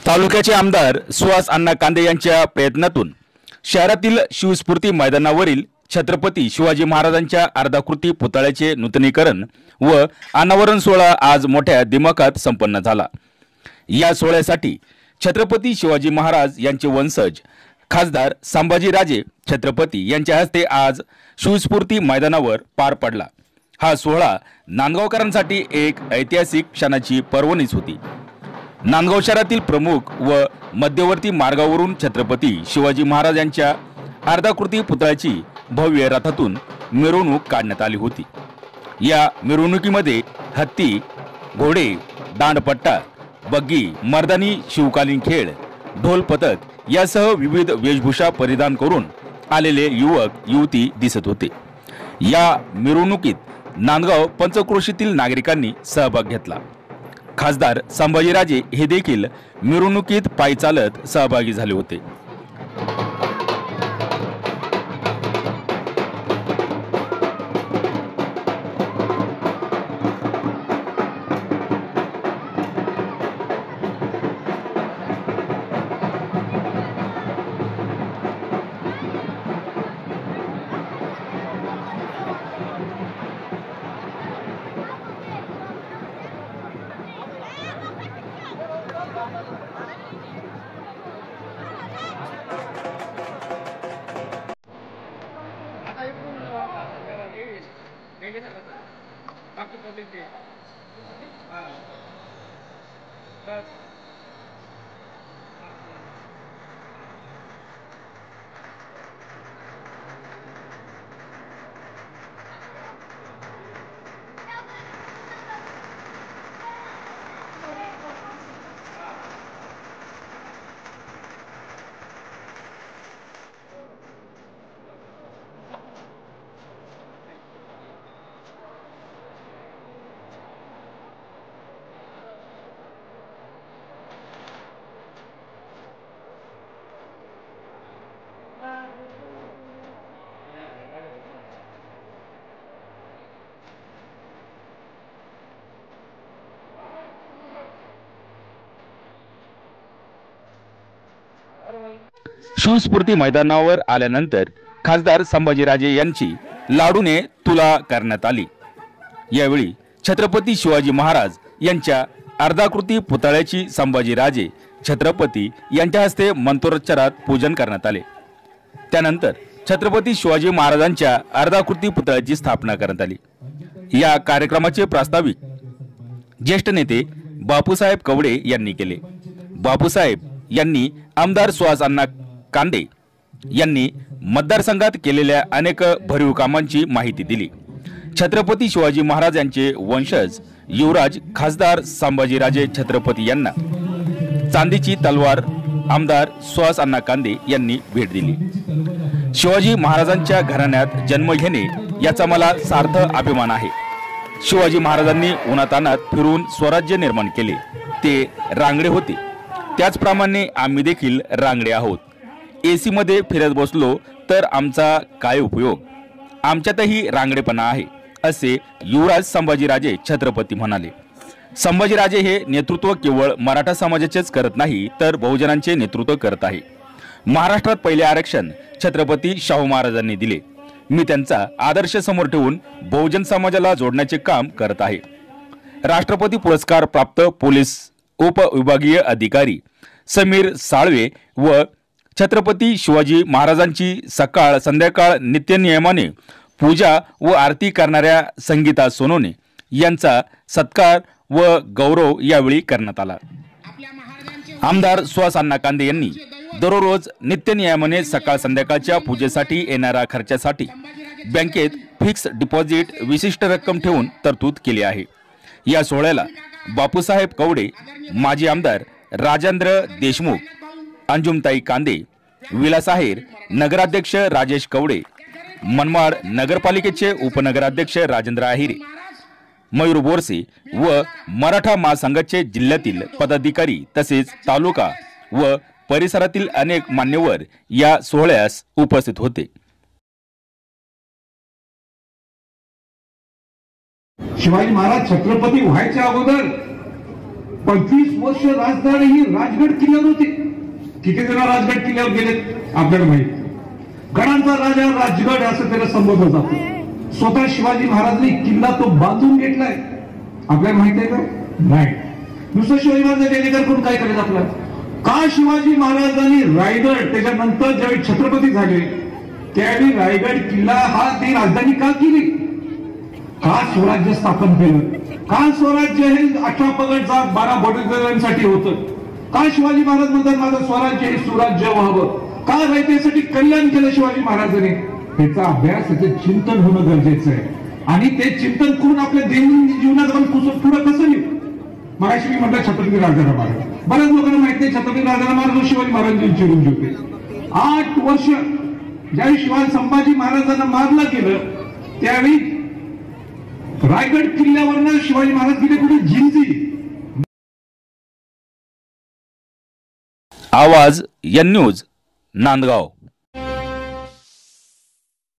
तालुक्याचे आमदार सुहास अण्णा कांदे यांच्या प्रयत्नातून शहरातील शिवस्फूर्ती मैदानावरील छत्रपती शिवाजी महाराजांच्या अर्धाकृती पुतळ्याचे नूतनीकरण व अनावरण सोहळा आज मोठ्या दिमाखात संपन्न झाला। या सोहळ्यासाठी छत्रपती शिवाजी महाराज यांचे वंशज खासदार संभाजीराजे छत्रपती यांच्या हस्ते आज शिवस्फूर्ती मैदानावर पार पडला। हा सोहळा नांदगावकरांसाठी एक ऐतिहासिक क्षणाची पर्वणीच होती। नांदगाव शहरातील प्रमुख व मध्यवर्ती मार्गावरून छत्रपती शिवाजी महाराज यांच्या अर्धाकृती पुतळ्याची भव्य रथातून मिरवणूक काढण्यात आली होती। या मिरवणुकीमध्ये हत्ती, घोडे, दांडपट्टा, बग्गी, मर्दानी शिवकालीन खेळ, ढोल पथक यासह विविध वेशभूषा परिधान करून आलेले युवक युवती दिसत होते। या मिरवणुकीत नांदगाव पंचक्रोशीतील नागरिकांनी सहभाग घेतला। खासदार संभाजीराजे हे देखील मिरवणुकीत पायी चालत सहभागी झाले होते। शिवस्फूर्ती मैदानावर आल्यानंतर खासदार संभाजीराजे यांची लाडूने तुला करण्यात आली। यावेळी छत्रपती शिवाजी महाराज यांच्या अर्धाकृती पुतळ्याची संभाजीराजे छत्रपती यांच्या हस्ते मंत्रोच्चारात पूजन करण्यात आले। त्यानंतर छत्रपती शिवाजी महाराजांच्या अर्धाकृती पुतळ्याची स्थापना करण्यात आली। या कार्यक्रमाचे प्रास्ताविक ज्येष्ठ नेते बापूसाहेब कवडे यांनी केले। बापूसाहेब यांनी आमदार सुहास अण्णा कांदे यांनी मतदारसंघात केलेल्या अनेक भरीव कामांची माहिती दिली। छत्रपती शिवाजी महाराज यांचे वंशज युवराज खासदार संभाजीराजे छत्रपती यांना चांदीची तलवार आमदार सुहास अण्णा कांदे यांनी भेट दिली। शिवाजी महाराजांच्या घराण्यात जन्म घेणे याचा मला सार्थ अभिमान आहे। शिवाजी महाराजांनी उन्हातान्हात फिरून स्वराज्य निर्माण केले, ते रांगडे होते, त्याचप्रमाणे आम्ही देखील रांगडे आहोत। एसी मध्ये फिरत बसलो तर आमचा काय उपयोग, आमच्यातही रांगडेपणा आहे, असे युवराज संभाजीराजे छत्रपती म्हणाले। संभाजीराजे हे नेतृत्व केवळ मराठा समाजाचेच करत नाही तर बहुजनांचे नेतृत्व करत आहे। महाराष्ट्रात पहिले आरक्षण छत्रपती शाहू महाराजांनी दिले। मी त्यांचा आदर्श समोर ठेवून बहुजन समाजाला जोडण्याचे काम करत आहे। राष्ट्रपती पुरस्कार प्राप्त पोलीस उपविभागीय अधिकारी समीर साळवे व छत्रपती शिवाजी महाराजांची सकाळ संध्याकाळ नित्यनियमाने पूजा व आरती करणाऱ्या संगीता सोनोने यांचा सत्कार व गौरव यावेळी करण्यात आला। आमदार सुहास अण्णा कांदे यांनी दररोज नित्यनियमाने सकाळ संध्याकाळच्या पूजेसाठी येणाऱ्या खर्चासाठी बँकेत फिक्स डिपॉझिट विशिष्ट रक्कम ठेवून तरतूद केली आहे। या सोहळ्याला बापूसाहेब कवडे, माजी आमदार राजेंद्र देशमुख, अंजुमताई कांदे, विलास आहेर, नगराध्यक्ष राजेश कवडे, मनमाड नगरपालिकेचे उपनगराध्यक्ष राजेंद्र आहिरे, मयूर बोरसे व मराठा महासंघाचे जिल्ह्यातील पदाधिकारी तसेच तालुका व परिसरातील अनेक मान्यवर या सोहळ्यास उपस्थित होते। शिवाजी महाराज छत्रपती व्हायच्या अगोदर 25 वर्ष राजधानी ही राजगड किल्ल्यावर होती. किती जण राजगड किल्ल्यावर गेलेत आपल्याला माहित. गडांचा राजा राजगड असं त्याला संबोधलं जातं. स्वतः शिवाजी महाराजांनी किल्ला तो बांधून घेतलाय. आपल्याला माहित आहे का? नाही. दुसरं शिवाजी महाराज डेलिगर करून काय करायचं आपल्याला? का शिवाजी महाराजांनी रायगड त्याच्यानंतर ज्यावेळी छत्रपती झाले त्यावेळी रायगड किल्ला हा ती राजधानी का केली? का स्वराज्य स्थापन केलं? का स्वराज्य हे 18 पगड 12 बडोद्यांसाठी होतं? का शिवाजी महाराज म्हणतात माझं स्वराज्य हे सुराज्य व्हावं? का रयतेसाठी कल्याण केलं शिवाजी महाराजांनी? त्याचा अभ्यास त्याचे चिंतन होणं गरजेचं आहे. आणि ते चिंतन करून आपल्या दैनंदिन जीवनात आपण पुढे कसं येऊ? मगाशी मी म्हटलं छत्रपती राजाराम महाराज. बऱ्याच लोकांना माहित नाही छत्रपती राजाराम महाराज शिवाजी महाराजांची चिरंजीव होते. 8 वर्ष ज्यावेळी शिवाजी संभाजी महाराजांना मारलं गेलं त्यावेळी रायगड किल्ल्यावरनं शिवाजी महाराज गेले कुठे? जिंजी. आवाज एन न्यूज नांदगाव.